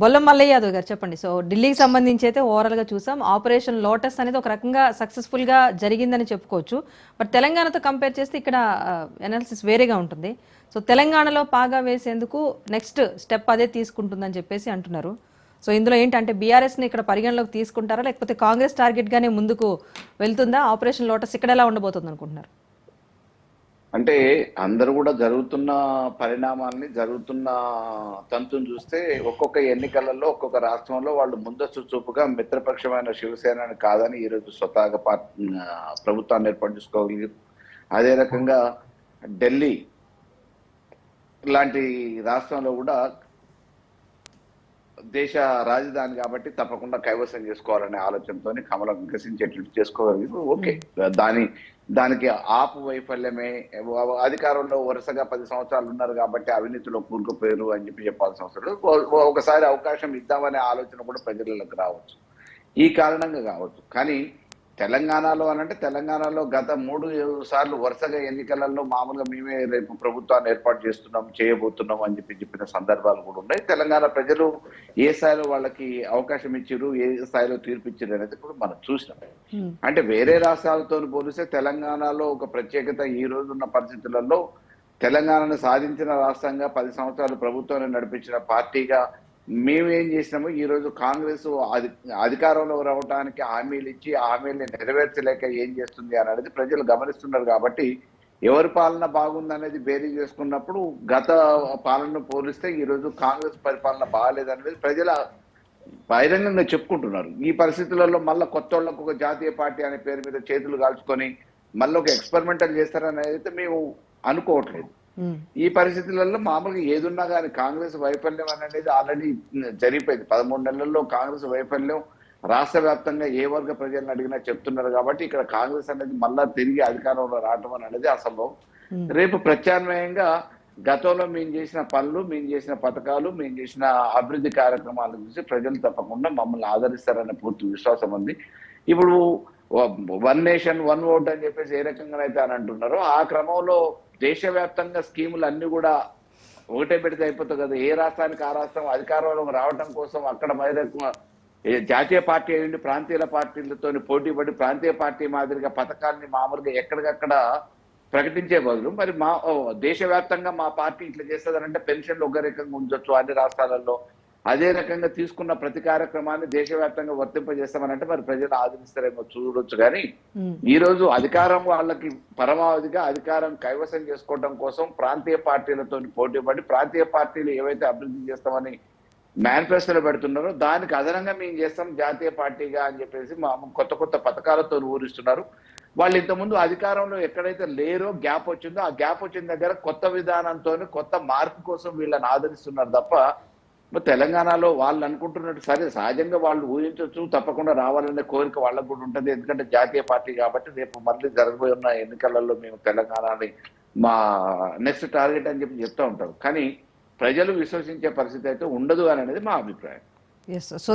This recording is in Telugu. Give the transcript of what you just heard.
బొల్లం మల్లయ్య యాదవ్ గారు చెప్పండి. సో ఢిల్లీకి సంబంధించి అయితే ఓవరాల్గా చూసాం, ఆపరేషన్ లోటస్ అనేది ఒక రకంగా సక్సెస్ఫుల్గా జరిగిందని చెప్పుకోవచ్చు. బట్ తెలంగాణతో కంపేర్ చేస్తే ఇక్కడ ఎనాలిసిస్ వేరేగా ఉంటుంది. సో తెలంగాణలో పాగా వేసేందుకు నెక్స్ట్ స్టెప్ అదే తీసుకుంటుందని చెప్పేసి అంటున్నారు. సో ఇందులో ఏంటంటే బీఆర్ఎస్ని ఇక్కడ పరిగణలోకి తీసుకుంటారా, లేకపోతే కాంగ్రెస్ టార్గెట్గానే ముందుకు వెళ్తుందా? ఆపరేషన్ లోటస్ ఇక్కడ ఎలా ఉండబోతుంది అనుకుంటున్నారు? అంటే అందరూ కూడా జరుగుతున్న పరిణామాల్ని జరుగుతున్న తంతుని చూస్తే ఒక్కొక్క ఎన్నికలలో ఒక్కొక్క రాష్ట్రంలో వాళ్ళు ముందస్తు చూపుగా మిత్రపక్షమైన శివసేనని కాదని ఈరోజు స్వతహాగా ప్రభుత్వాన్ని ఏర్పాటు చేసుకోగలిగారు. అదే రకంగా ఢిల్లీ లాంటి రాష్ట్రంలో కూడా దేశ రాజధాని కాబట్టి తప్పకుండా కైవసం చేసుకోవాలనే ఆలోచనతో కమలం వికసించేటట్టు చేసుకోగలిగారు. ఓకే, దానికి ఆపు వైఫల్యమే. అధికారంలో వరుసగా 10 సంవత్సరాలు ఉన్నారు కాబట్టి అవినీతిలో కూరుకుపోయారు అని చెప్పాల్సిన అవసరం లేదు. ఒకసారి అవకాశం ఇద్దామనే ఆలోచన కూడా ప్రజలకు రావచ్చు, ఈ కారణంగా కావచ్చు. కానీ తెలంగాణలో అనంటే తెలంగాణలో గత 3 సార్లు వరుసగా ఎన్నికలలో మామూలుగా మేమే రేపు ప్రభుత్వాన్ని ఏర్పాటు చేస్తున్నాం, చేయబోతున్నాం అని చెప్పిన సందర్భాలు కూడా ఉన్నాయి. తెలంగాణ ప్రజలు ఏ స్థాయిలో వాళ్ళకి అవకాశం ఇచ్చారు, ఏ స్థాయిలో తీర్పు ఇచ్చారు అనేది కూడా మనం చూసినాం. అంటే వేరే రాష్ట్రాలతో పోలిస్తే తెలంగాణలో ఒక ప్రత్యేకత ఈ రోజు ఉన్న పరిస్థితులలో తెలంగాణను సాధించిన రాష్ట్రంగా 10 సంవత్సరాలు ప్రభుత్వాన్ని నడిపించిన పార్టీగా మేమేం చేసినాము, ఈ రోజు కాంగ్రెస్ అధికారంలో రావడానికి హామీలు ఇచ్చి ఆ హామీల్ని నెరవేర్చలేక ఏం చేస్తుంది అనేది ప్రజలు గమనిస్తున్నారు. కాబట్టి ఎవరి పాలన బాగుందనేది బేరీ చేసుకున్నప్పుడు గత పాలనను పోలిస్తే ఈ రోజు కాంగ్రెస్ పరిపాలన బాగాలేదనేది ప్రజల బహిరంగంగా చెప్పుకుంటున్నారు. ఈ పరిస్థితులలో మళ్ళీ కొత్త వాళ్ళకు ఒక జాతీయ పార్టీ అనే పేరు మీద చేతులు కాల్చుకొని మళ్ళీ ఒక ఎక్స్పెరిమెంటల్ చేస్తారనేది అయితే మేము అనుకోవట్లేదు. ఈ పరిస్థితులలో మామూలుగా ఏదున్నా కానీ కాంగ్రెస్ వైఫల్యం అనేది ఆల్రెడీ జరిగిపోయింది. 13 నెలల్లో కాంగ్రెస్ వైఫల్యం రాష్ట్ర వ్యాప్తంగా ఏ వర్గ ప్రజలను అడిగినా చెప్తున్నారు. కాబట్టి ఇక్కడ కాంగ్రెస్ అనేది మళ్ళా తిరిగి అధికారంలో రావటం అనేది అసంభవం. రేపు ప్రత్యామ్నాయంగా గతంలో మేము చేసిన పనులు, మేము చేసిన పథకాలు, మేము చేసిన అభివృద్ధి కార్యక్రమాల గురించి ప్రజలు తప్పకుండా మమ్మల్ని ఆదరిస్తారనే పూర్తి విశ్వాసం ఉంది. ఇప్పుడు 1 నేషన్ 1 ఓట్ అని చెప్పేసి ఏ రకంగా అయితే అని అంటున్నారో ఆ క్రమంలో దేశవ్యాప్తంగా స్కీములు అన్ని కూడా ఒకటే పెడితే అయిపోతుంది కదా. ఏ రాష్ట్రానికి ఆ రాష్ట్రం అధికారంలో రావడం కోసం అక్కడ జాతీయ పార్టీ అయ్యింది ప్రాంతీయ పార్టీలతో పోటీ పడి ప్రాంతీయ పార్టీ మాదిరిగా పథకాన్ని మామూలుగా ఎక్కడికక్కడ ప్రకటించే బదులు మరి దేశవ్యాప్తంగా మా పార్టీ ఇట్లా చేస్తుందనంటే పెన్షన్లు ఒక రకంగా ఉంచొచ్చు అన్ని రాష్ట్రాలలో, అదే రకంగా తీసుకున్న ప్రతి కార్యక్రమాన్ని దేశవ్యాప్తంగా వర్తింపజేస్తామనంటే మరి ప్రజలు ఆదరిస్తారేమో చూడొచ్చు. కానీ ఈ రోజు అధికారం వాళ్ళకి పరమావధిగా అధికారం కైవసం చేసుకోవడం కోసం ప్రాంతీయ పార్టీలతో పోటీ పడి ప్రాంతీయ పార్టీలు ఏవైతే అభివృద్ధి చేస్తామని మేనిఫెస్టోలో పెడుతున్నారో దానికి అదనంగా మేము చేస్తాం జాతీయ పార్టీగా అని చెప్పేసి మా కొత్త కొత్త పథకాలతో ఊరిస్తున్నారు. వాళ్ళు ఇంతకుముందు అధికారంలో ఎక్కడైతే లేరో గ్యాప్ వచ్చిందో ఆ గ్యాప్ వచ్చిన దగ్గర కొత్త విధానంతో కొత్త మార్పు కోసం వీళ్ళని ఆదరిస్తున్నారు తప్ప తెలంగాణలో వాళ్ళు అనుకుంటున్నట్టు సరే సహజంగా వాళ్ళు ఊహించవచ్చు, తప్పకుండా రావాలనే కోరిక వాళ్ళకు కూడా ఉంటుంది. ఎందుకంటే జాతీయ పార్టీ కాబట్టి రేపు మళ్ళీ జరగబోయే ఉన్న ఎన్నికలలో మేము తెలంగాణని మా నెక్స్ట్ టార్గెట్ అని చెప్తూ ఉంటారు. కానీ ప్రజలు విశ్వసించే పరిస్థితి అయితే ఉండదు అనేది మా అభిప్రాయం. సో